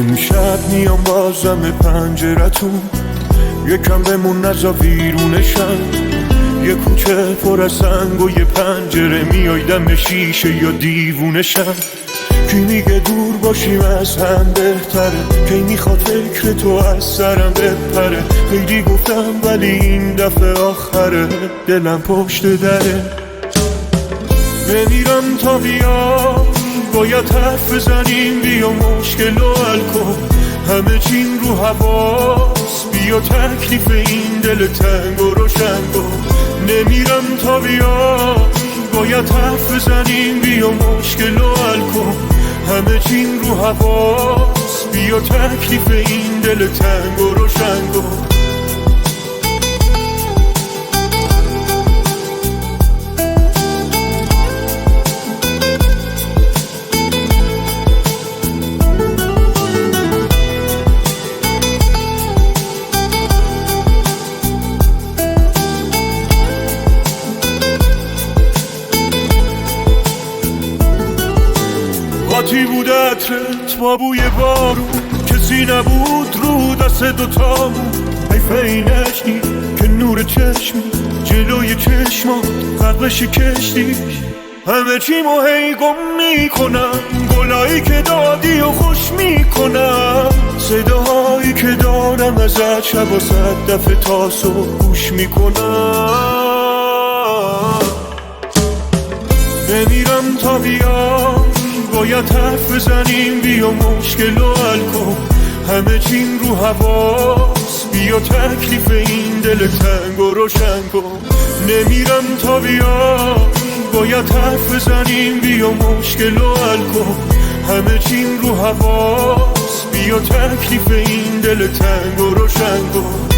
امشب میام بازم پنجرتون، یکم بمون نزا بیرونشم. یه کوچه پر از سنگ و یه پنجره، میای دم شیشه یا دیوونشم. کی میگه دور باشیم از هم بهتره، کی میخواد فکر تو از سرم بپره. خیلی گفتم ولی این دفعه آخره، دلم پشت دره. نمیرم تا بیا، باید حرف بزنیم، بیا مشکل و حل کن. همه چین رو حواس، بیا تکلیف این دل تنگ و روشن کن. نمیرم تا بیا، باید حرف بزنیم، بیا مشکل و حل کن. همه چین رو حواس، بیا تکلیف این دل تنگ و روشن کن. قاطی بود عطرت با بوی بارون، کسی نبود رو دست دوتامون. حیف اینشی که نور چشمی جلوی چشمات غرقش کشتی. همه چیمو هی گم میکنم، گلایی که دادی و خوش میکنم. صداهایی که دارم ازت شب و صد دفعه تا صبح گوش میکنم. نمیرم تا بیام، باید حرف بزنیم، بیا مشکل و حل کن. همه چین رو حواس، بیا تکلیف این دل تنگ و روشن کن. نمیرم تا بیا، باید حرف بزنیم، بیا مشکل و حل کن. همه چین رو حواس، بیا تکلیف این دل تنگ و روشن کن.